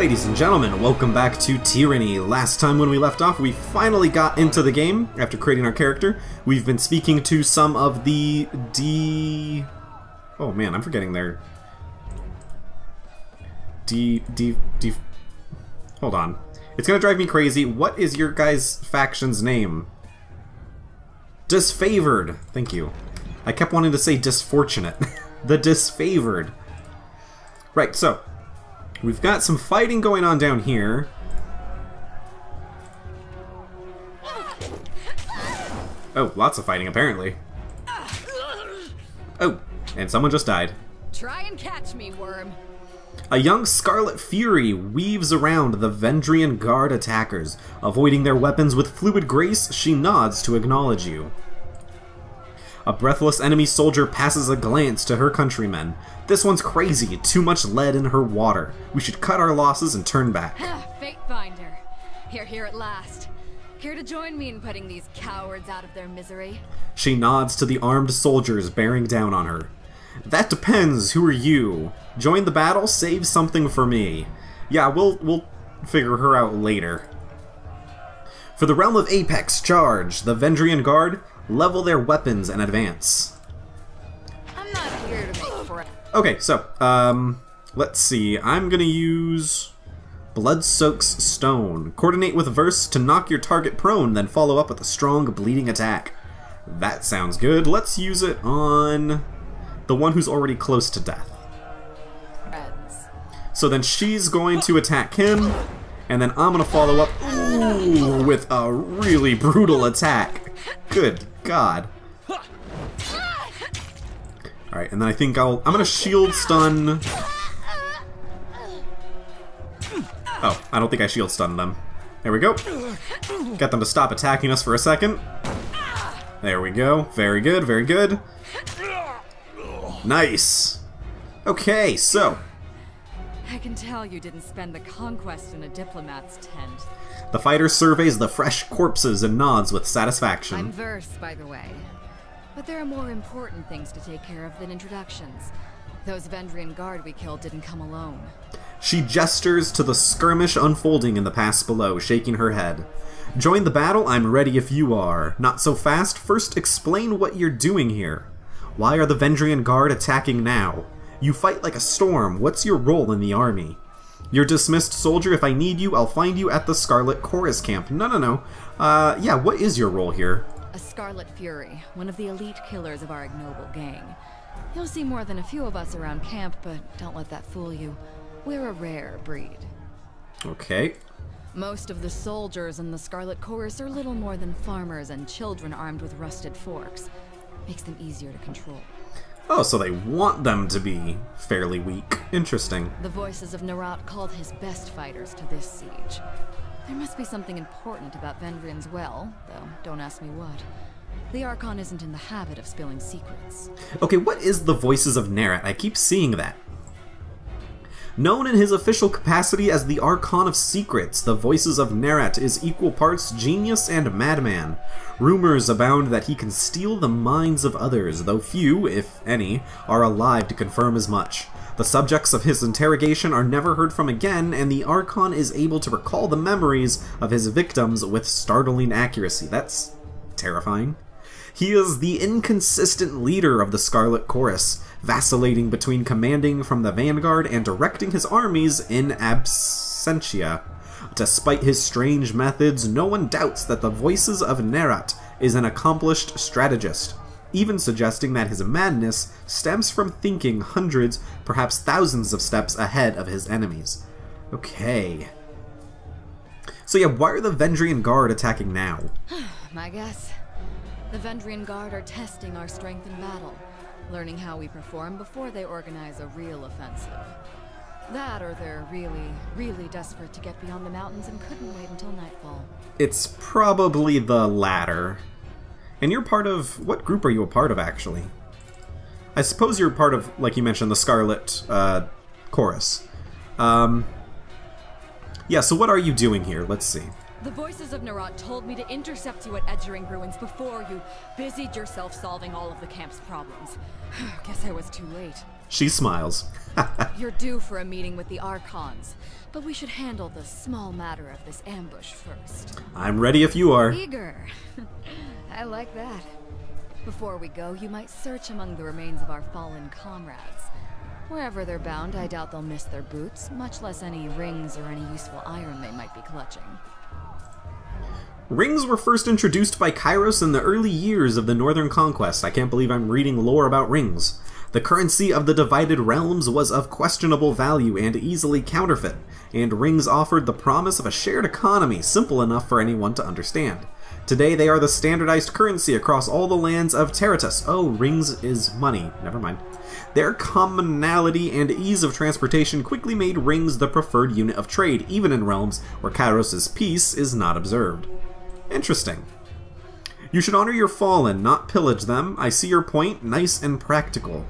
Ladies and gentlemen, welcome back to Tyranny. Last time when we left off, we finally got into the game after creating our character. We've been speaking to some of the Oh man, I'm forgetting their... Hold on. It's gonna drive me crazy. What is your guys' faction's name? Disfavored. Thank you. I kept wanting to say disfortunate. The disfavored. Right, so... we've got some fighting going on down here. Oh, lots of fighting apparently. Oh, and someone just died. Try and catch me, worm. A young Scarlet Fury weaves around the Vendrian Guard attackers. Avoiding their weapons with fluid grace, she nods to acknowledge you. A breathless enemy soldier passes a glance to her countrymen. This one's crazy, too much lead in her water. We should cut our losses and turn back. Fate finder. You're here at last. Here to join me in putting these cowards out of their misery. She nods to the armed soldiers bearing down on her. That depends, who are you? Join the battle, save something for me. Yeah, we'll figure her out later. For the realm of Apex, charge! The Vendrian Guard, level their weapons and advance. I'm not here to make friends. Okay, so, let's see. I'm gonna use Blood Soaks Stone. Coordinate with Verse to knock your target prone, then follow up with a strong bleeding attack. That sounds good. Let's use it on the one who's already close to death. Friends. So then she's going to attack him, and then I'm gonna follow up with a really brutal attack. Good God. Alright, and then I think I'm gonna shield stun. Oh, I don't think I shield stunned them. There we go. Get them to stop attacking us for a second. There we go. Very good, very good. Nice. Okay, so. I can tell you didn't spend the conquest in a diplomat's tent. The fighter surveys the fresh corpses and nods with satisfaction. I'm Verse, by the way. But there are more important things to take care of than introductions. Those Vendrian Guard we killed didn't come alone. She gestures to the skirmish unfolding in the pass below, shaking her head. Join the battle, I'm ready if you are. Not so fast, first explain what you're doing here. Why are the Vendrian Guard attacking now? You fight like a storm, what's your role in the army? You're dismissed, soldier. If I need you, I'll find you at the Scarlet Chorus camp. No. Yeah, what is your role here? A Scarlet Fury, one of the elite killers of our ignoble gang. You'll see more than a few of us around camp, but don't let that fool you. We're a rare breed. Okay. Most of the soldiers in the Scarlet Chorus are little more than farmers and children armed with rusted forks. Makes them easier to control. Oh, so they want them to be fairly weak. Interesting. The voices of Nerat called his best fighters to this siege. There must be something important about Vendrian's well, though don't ask me what. The Archon isn't in the habit of spilling secrets. Okay, what is the Voices of Nerat? I keep seeing that. Known in his official capacity as the Archon of Secrets, the Voices of Nerat is equal parts genius and madman. Rumors abound that he can steal the minds of others, though few, if any, are alive to confirm as much. The subjects of his interrogation are never heard from again, and the Archon is able to recall the memories of his victims with startling accuracy. That's terrifying. He is the inconsistent leader of the Scarlet Chorus, vacillating between commanding from the vanguard and directing his armies in absentia. Despite his strange methods, no one doubts that the Voices of Nerat is an accomplished strategist, even suggesting that his madness stems from thinking hundreds, perhaps thousands of steps ahead of his enemies. Okay. So yeah, why are the Vendrian Guard attacking now? My guess? The Vendrian Guard are testing our strength in battle, learning how we perform before they organize a real offensive. That, or they're really desperate to get beyond the mountains and couldn't wait until nightfall. It's probably the latter. And you're part of... what group are you a part of, actually? I suppose you're part of, like you mentioned, the Scarlet Chorus. Yeah, so what are you doing here? Let's see. The Voices of Nerat told me to intercept you at Edgering Ruins before you busied yourself solving all of the camp's problems. Guess I was too late. She smiles. You're due for a meeting with the Archons, but we should handle the small matter of this ambush first. I'm ready if you are. Eager. I like that. Before we go, you might search among the remains of our fallen comrades. Wherever they're bound, I doubt they'll miss their boots, much less any rings or any useful iron they might be clutching. Rings were first introduced by Kairos in the early years of the Northern Conquest. I can't believe I'm reading lore about rings. The currency of the divided realms was of questionable value and easily counterfeit, and rings offered the promise of a shared economy simple enough for anyone to understand. Today they are the standardized currency across all the lands of Terratus. Oh, rings is money. Never mind. Their commonality and ease of transportation quickly made rings the preferred unit of trade, even in realms where Kairos' peace is not observed. Interesting. You should honor your fallen, not pillage them. I see your point. Nice and practical.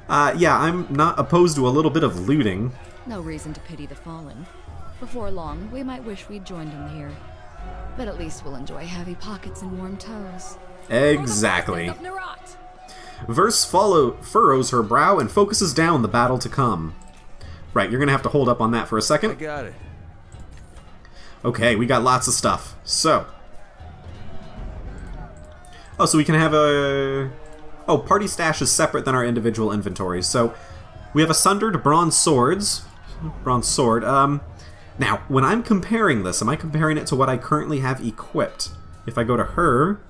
Yeah, I'm not opposed to a little bit of looting. No reason to pity the fallen. Before long, we might wish we'd joined them here. But at least we'll enjoy heavy pockets and warm toes. Exactly. Verse furrows her brow and focuses down the battle to come. Right, you're gonna have to hold up on that for a second. I got it. Okay, we got lots of stuff. So. Oh, so we can have a... Oh, party stash is separate than our individual inventories. So, we have a sundered bronze swords. Bronze sword. Now, when I'm comparing this, am I comparing it to what I currently have equipped? If I go to her...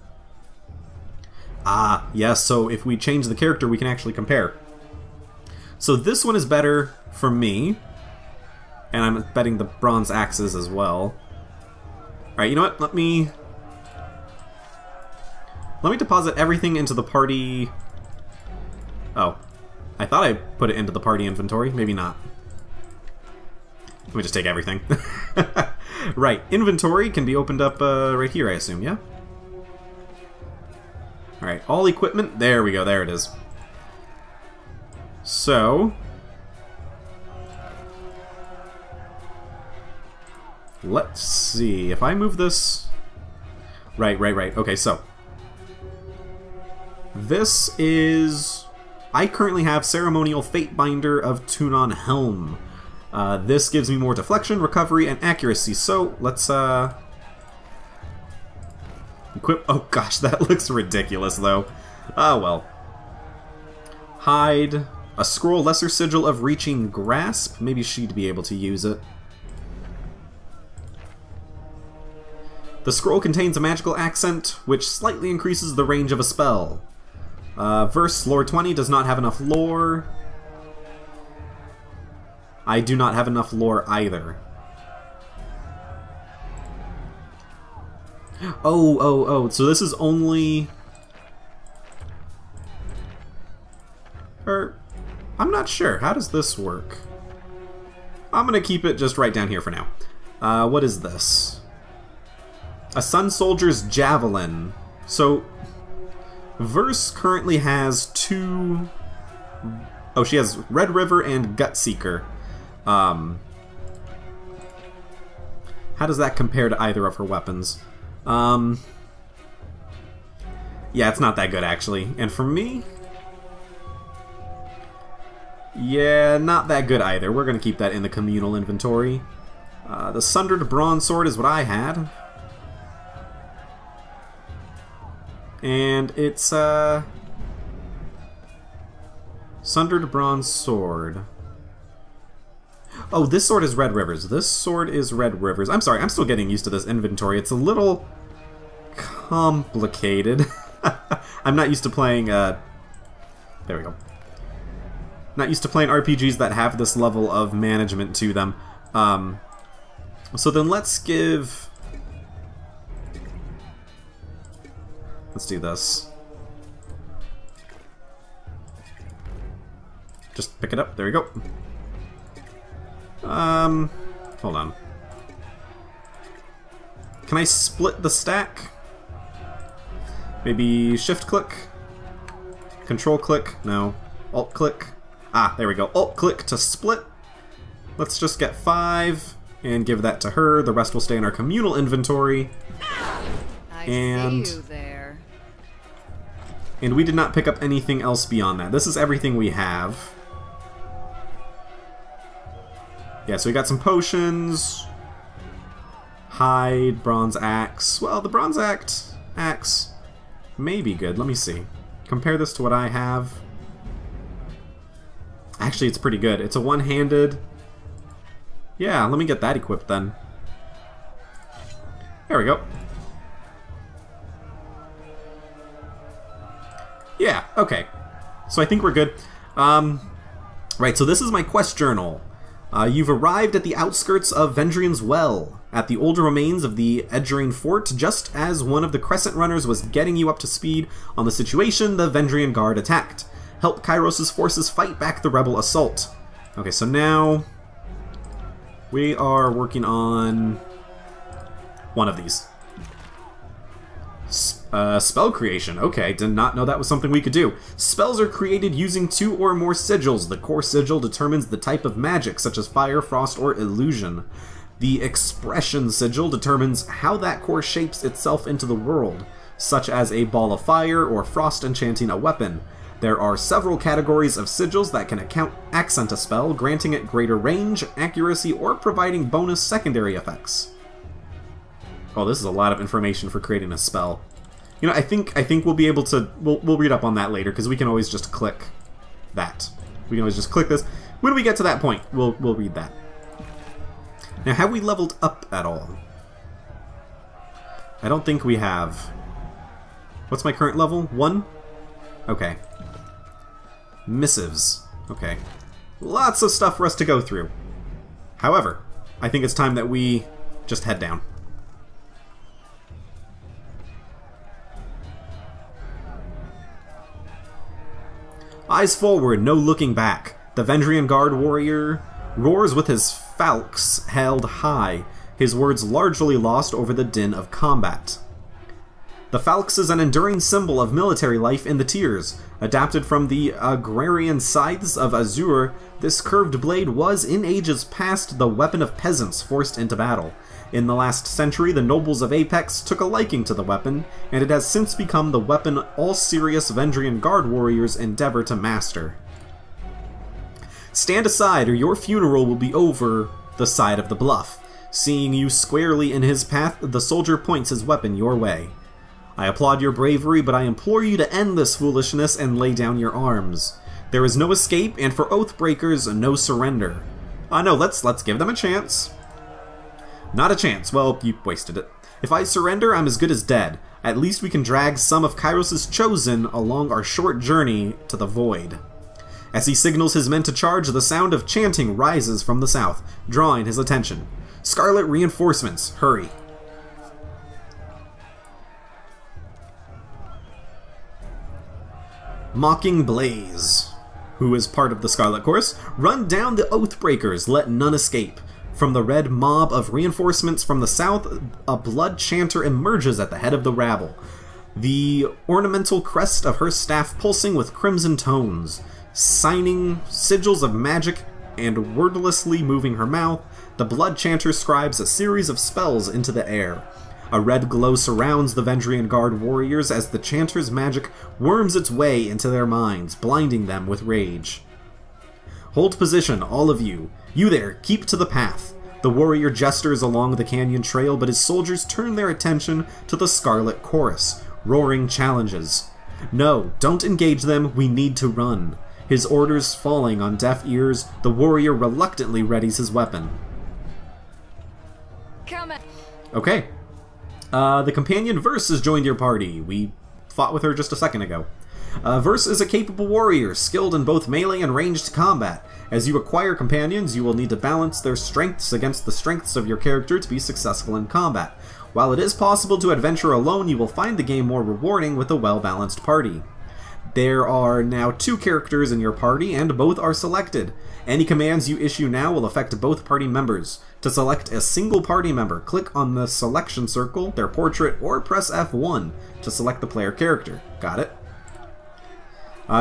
Ah, yes, so if we change the character, we can actually compare. So this one is better for me. And I'm betting the bronze axes as well. Alright, you know what? Let me deposit everything into the party... Oh. I thought I put it into the party inventory. Maybe not. Let me just take everything. Right. Inventory can be opened up right here, I assume, yeah? Alright, all equipment. There we go. There it is. So... Let's see. If I move this... Right. Okay, so... This is... I currently have Ceremonial Fate Binder of Tunon Helm. This gives me more deflection, recovery, and accuracy. So, let's, equip... Oh gosh, that looks ridiculous, though. Oh, well. Hide. A scroll, Lesser Sigil of Reaching Grasp. Maybe she'd be able to use it. The scroll contains a magical accent, which slightly increases the range of a spell. Verse lore 20 does not have enough lore. I do not have enough lore either. Oh, so this is only... I'm not sure. How does this work? I'm gonna keep it just right down here for now. What is this? A Sun Soldier's Javelin. So... Verse currently has two... Oh, she has Red River and Gutseeker. How does that compare to either of her weapons? Yeah, it's not that good, actually. And for me... Yeah, not that good either. We're gonna keep that in the communal inventory. The Sundered Bronze Sword is what I had. And it's, Sundered Bronze Sword. Oh, this sword is Red Rivers. This sword is Red Rivers. I'm sorry, I'm still getting used to this inventory. It's a little complicated. I'm not used to playing, there we go. Not used to playing RPGs that have this level of management to them. So then let's give... Let's do this. Just pick it up. There we go. Hold on. Can I split the stack? Maybe shift click? Control click? No. Alt click? Ah, there we go. Alt click to split. Let's just get 5 and give that to her. The rest will stay in our communal inventory. I see you there. And we did not pick up anything else beyond that. This is everything we have. Yeah, so we got some potions. Hide, bronze axe. Well, the bronze axe may be good. Let me see. Compare this to what I have. Actually, it's pretty good. It's a one-handed. Yeah, let me get that equipped then. There we go. Yeah, okay. So I think we're good. Right, so this is my quest journal. You've arrived at the outskirts of Vendrian's Well, at the older remains of the Edgerine Fort. Just as one of the Crescent Runners was getting you up to speed on the situation, the Vendrian Guard attacked. Help Kairos' forces fight back the rebel assault. Okay, so now we are working on one of these. Spell creation. Okay, did not know that was something we could do. Spells are created using 2 or more sigils. The core sigil determines the type of magic, such as fire, frost, or illusion. The expression sigil determines how that core shapes itself into the world, such as a ball of fire or frost enchanting a weapon. There are several categories of sigils that can accent a spell, granting it greater range, accuracy, or providing bonus secondary effects. Oh, this is a lot of information for creating a spell. You know, I think we'll be able to... We'll read up on that later, because we can always just click that. We can always just click this. When we get to that point, we'll read that. Now, have we leveled up at all? I don't think we have. What's my current level? 1? Okay. Missives. Okay. Lots of stuff for us to go through. However, I think it's time that we just head down. Eyes forward, no looking back. The Vendrian Guard warrior roars with his falx held high, his words largely lost over the din of combat. The falx is an enduring symbol of military life in the tiers. Adapted from the agrarian scythes of Azure, this curved blade was, in ages past, the weapon of peasants forced into battle. In the last century, the nobles of Apex took a liking to the weapon, and it has since become the weapon all serious Vendrian Guard warriors endeavor to master. Stand aside, or your funeral will be over the side of the bluff. Seeing you squarely in his path, the soldier points his weapon your way. I applaud your bravery, but I implore you to end this foolishness and lay down your arms. There is no escape, and for Oathbreakers, no surrender. No, let's give them a chance. Not a chance. Well, you wasted it. If I surrender, I'm as good as dead. At least we can drag some of Kairos' chosen along our short journey to the void. As he signals his men to charge, the sound of chanting rises from the south, drawing his attention. Scarlet reinforcements, hurry. Mocking Blaze, who is part of the Scarlet Chorus, run down the Oathbreakers, let none escape. From the red mob of reinforcements from the south, a blood chanter emerges at the head of the rabble, the ornamental crest of her staff pulsing with crimson tones. Signing sigils of magic and wordlessly moving her mouth, the blood chanter scribes a series of spells into the air. A red glow surrounds the Vendrian Guard warriors as the chanter's magic worms its way into their minds, blinding them with rage. Hold position, all of you. You there, keep to the path. The warrior gestures along the canyon trail, but his soldiers turn their attention to the Scarlet Chorus, roaring challenges. No, don't engage them, we need to run. His orders falling on deaf ears, the warrior reluctantly readies his weapon. Okay. The companion Verse has joined your party. We fought with her just a second ago. Verse is a capable warrior, skilled in both melee and ranged combat. As you acquire companions, you will need to balance their strengths against the strengths of your character to be successful in combat. While it is possible to adventure alone, you will find the game more rewarding with a well-balanced party. There are now 2 characters in your party, and both are selected. Any commands you issue now will affect both party members. To select a single party member, click on the selection circle, their portrait, or press F1 to select the player character. Got it?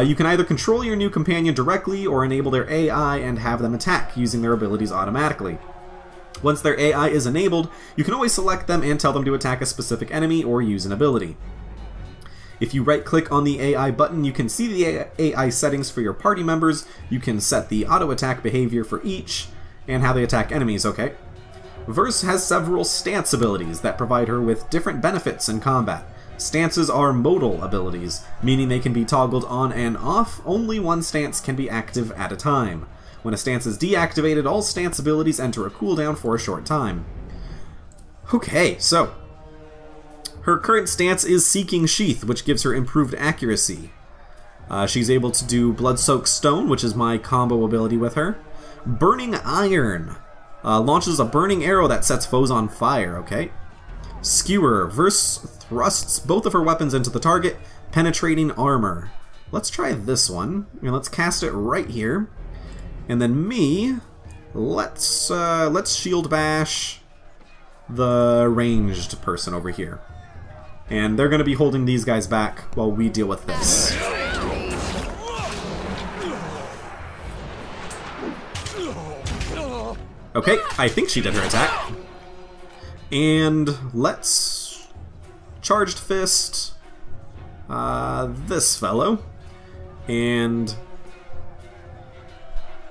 You can either control your new companion directly or enable their AI and have them attack, using their abilities automatically. Once their AI is enabled, you can always select them and tell them to attack a specific enemy or use an ability. If you right-click on the AI button, you can see the AI settings for your party members, you can set the auto-attack behavior for each, and how they attack enemies, okay. Verse has several stance abilities that provide her with different benefits in combat. Stances are modal abilities, meaning they can be toggled on and off. Only one stance can be active at a time. When a stance is deactivated, all stance abilities enter a cooldown for a short time. Okay, so her current stance is Seeking Sheath, which gives her improved accuracy. She's able to do Blood-Soaked Stone, which is my combo ability with her. Burning Iron launches a burning arrow that sets foes on fire, okay. Skewer. Verse thrusts both of her weapons into the target, penetrating armor. Let's try this one, and let's cast it right here. And then me, let's shield bash the ranged person over here. And they're going to be holding these guys back while we deal with this. Okay, I think she did her attack. And let's charged fist this fellow. And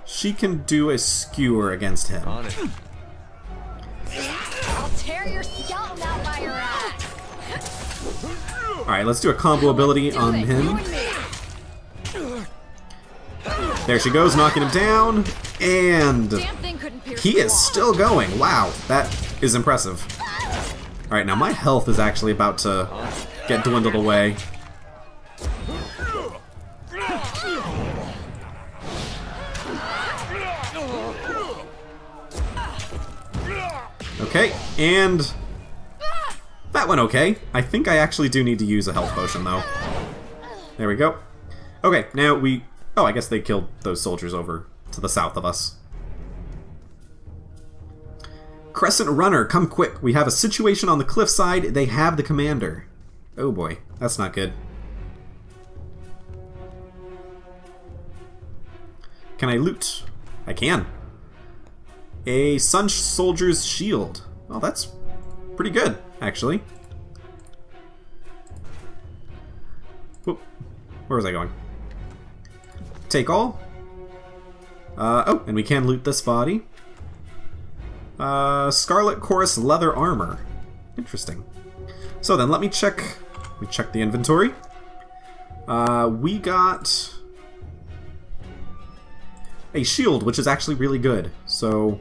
she can do a skewer against him. On it. I'll tear your skeleton out by your axe. Alright, let's do a combo ability on him. There she goes, knocking him down. And he is still going. Wow, that is impressive. Alright, now my health is actually about to get dwindled away. Okay, and that went okay. I think I actually do need to use a health potion, though. There we go. Okay, now we... Oh, I guess they killed those soldiers over to the south of us. Crescent Runner, come quick. We have a situation on the cliffside. They have the commander. Oh boy, that's not good. Can I loot? I can. A Sun Soldier's Shield. Oh, that's pretty good, actually. Whoop. Where was I going? Take all. Oh, and we can loot this body. Scarlet Chorus Leather Armor. Interesting. So then, let me check the inventory. We got a shield, which is actually really good. So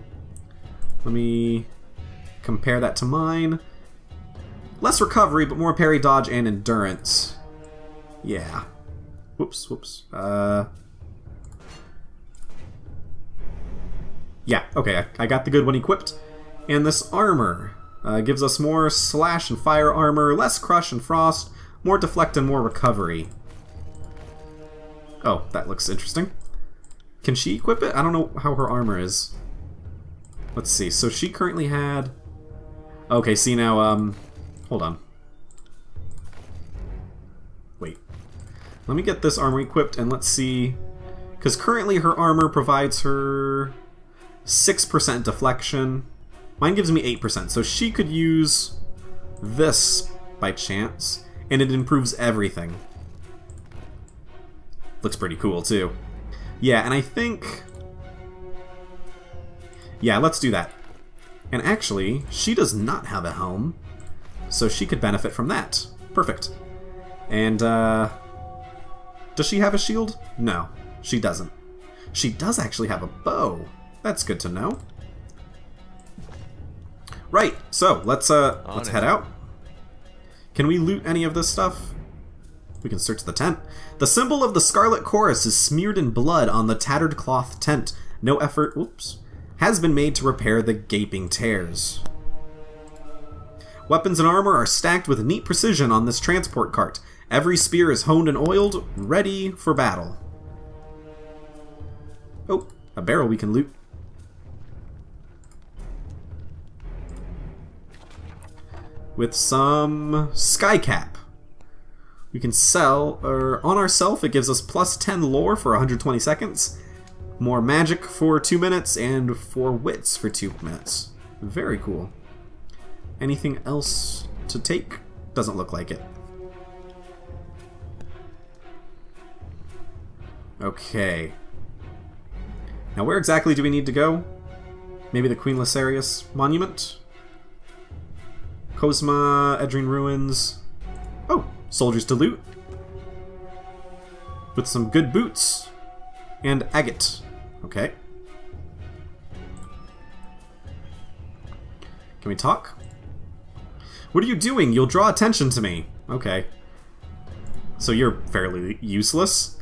let me compare that to mine. Less recovery, but more parry, dodge, and endurance. Yeah. Whoops, whoops. Yeah, okay, I got the good one equipped. And this armor gives us more slash and fire armor, less crush and frost, more deflect and more recovery. Oh, that looks interesting. Can she equip it? I don't know how her armor is. Let's see, so she currently had... Okay, see now, hold on. Wait. Let me get this armor equipped and let's see... Because currently her armor provides her 6% deflection. Mine gives me 8%, so she could use this by chance, and it improves everything. Looks pretty cool, too. Yeah, and I think... Yeah, let's do that. And actually, she does not have a helm, so she could benefit from that. Perfect. And, does she have a shield? No, she doesn't. She does actually have a bow. That's good to know. Right, so let's head out. Can we loot any of this stuff? We can search the tent. The symbol of the Scarlet Chorus is smeared in blood on the tattered cloth tent. No effort, oops, has been made to repair the gaping tears. Weapons and armor are stacked with neat precision on this transport cart. Every spear is honed and oiled, ready for battle. Oh, a barrel we can loot. With some Skycap. We can sell, or on ourself it gives us plus 10 lore for 120 seconds, more magic for 2 minutes, and 4 wits for 2 minutes. Very cool. Anything else to take? Doesn't look like it. Okay. Now where exactly do we need to go? Maybe the Queen Lysarius Monument? Cosma, Edrine Ruins. Oh, soldiers to loot. With some good boots. And agate. Okay. Can we talk? What are you doing? You'll draw attention to me. Okay. So you're fairly useless.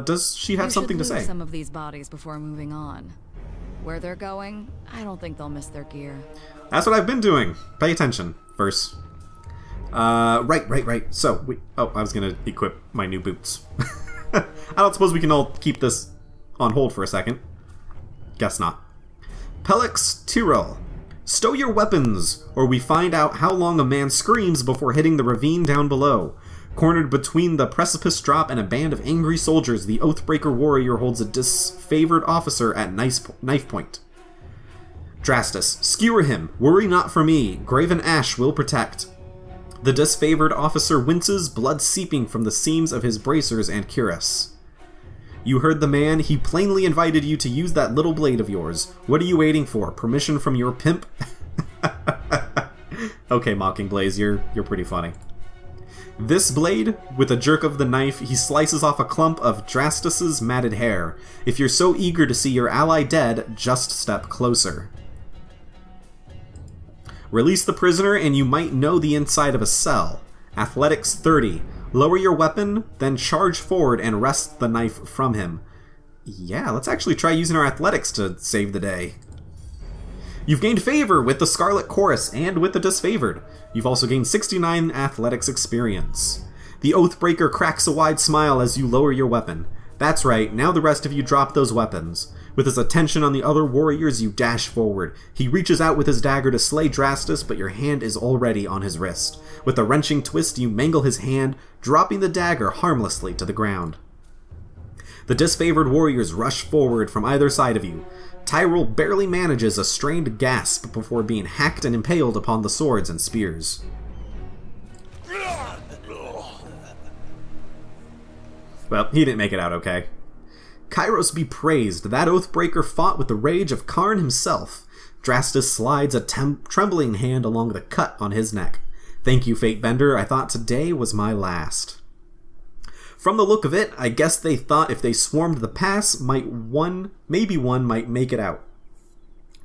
Does she have something to say? Some of these bodies before moving on. Where they're going, I don't think they'll miss their gear. That's what I've been doing. Pay attention first. Right. So, oh, I was gonna equip my new boots. I don't suppose we can all keep this on hold for a second. Guess not. Pelix Tyrell. Stow your weapons, or we find out how long a man screams before hitting the ravine down below. Cornered between the precipice drop and a band of angry soldiers, the Oathbreaker warrior holds a disfavored officer at knife point. Drastus. Skewer him. Worry not for me. Graven Ash will protect. The disfavored officer winces, blood seeping from the seams of his bracers and cuirass. You heard the man. He plainly invited you to use that little blade of yours. What are you waiting for? Permission from your pimp? Okay, Mocking Blaze, you're pretty funny. This blade, with a jerk of the knife, he slices off a clump of Drastus's matted hair. If you're so eager to see your ally dead, just step closer. Release the prisoner and you might know the inside of a cell. Athletics 30. Lower your weapon, then charge forward and wrest the knife from him. Yeah, let's actually try using our athletics to save the day. You've gained favor with the Scarlet Chorus and with the disfavored. You've also gained 69 athletics experience. The Oathbreaker cracks a wide smile as you lower your weapon. That's right, now the rest of you drop those weapons. With his attention on the other warriors, you dash forward. He reaches out with his dagger to slay Drastus, but your hand is already on his wrist. With a wrenching twist, you mangle his hand, dropping the dagger harmlessly to the ground. The disfavored warriors rush forward from either side of you. Tyrell barely manages a strained gasp before being hacked and impaled upon the swords and spears. Well, he didn't make it out okay. Kairos be praised, that Oathbreaker fought with the rage of Karn himself. Drastus slides a trembling hand along the cut on his neck. Thank you, Fatebender, I thought today was my last. From the look of it, I guess they thought if they swarmed the pass, maybe one might make it out.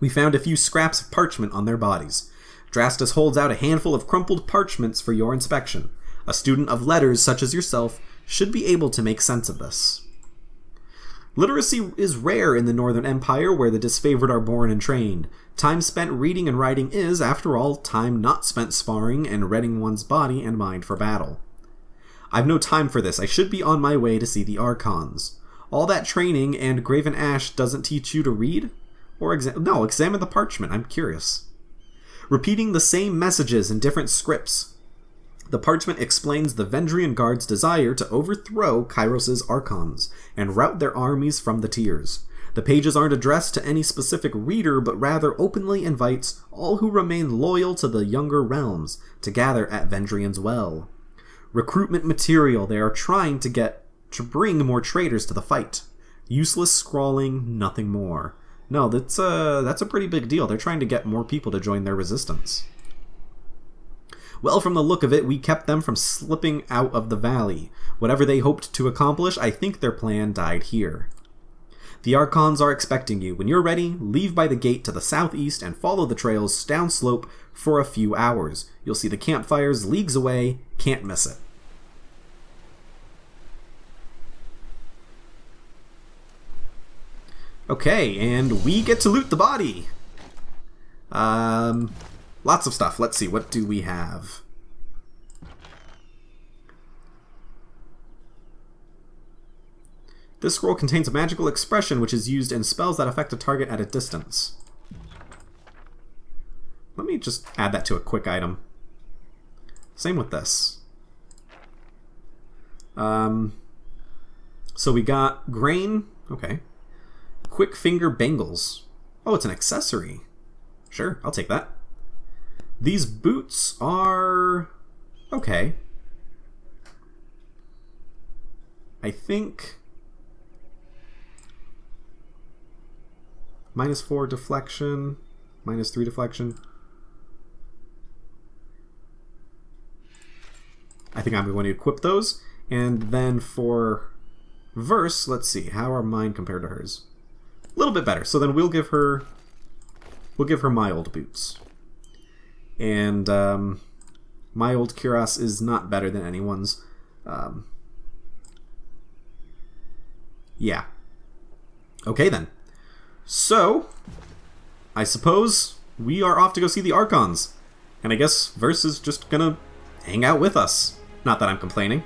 We found a few scraps of parchment on their bodies. Drastus holds out a handful of crumpled parchments for your inspection. A student of letters such as yourself should be able to make sense of this. Literacy is rare in the Northern Empire where the disfavored are born and trained. Time spent reading and writing is, after all, time not spent sparring and readying one's body and mind for battle. I've no time for this. I should be on my way to see the Archons. All that training and Graven Ash doesn't teach you to read? Or examine the parchment. I'm curious. Repeating the same messages in different scripts. The parchment explains the Vendrian Guard's desire to overthrow Kairos' Archons and rout their armies from the tiers. The pages aren't addressed to any specific reader, but rather openly invites all who remain loyal to the younger realms to gather at Vendrian's Well. Recruitment material. They are trying to bring more traitors to the fight. Useless scrawling, nothing more. No, that's a pretty big deal. They're trying to get more people to join their resistance. Well, from the look of it, we kept them from slipping out of the valley. Whatever they hoped to accomplish, I think their plan died here. The Archons are expecting you. When you're ready, leave by the gate to the southeast and follow the trails downslope for a few hours. You'll see the campfires leagues away. Can't miss it. Okay, and we get to loot the body. Lots of stuff. Let's see, what do we have? This scroll contains a magical expression which is used in spells that affect a target at a distance. Let me just add that to a quick item. Same with this. So we got grain. Okay. Quick finger bangles. Oh, it's an accessory. Sure, I'll take that. These boots are okay. I think -4 deflection, -3 deflection. I think I'm going to equip those. And then for Verse, let's see, how are mine compared to hers? A little bit better. So then we'll give her my old boots. And my old cuirass is not better than anyone's. Yeah. Okay then. So, I suppose we are off to go see the Archons. And I guess Verse is just gonna hang out with us. Not that I'm complaining.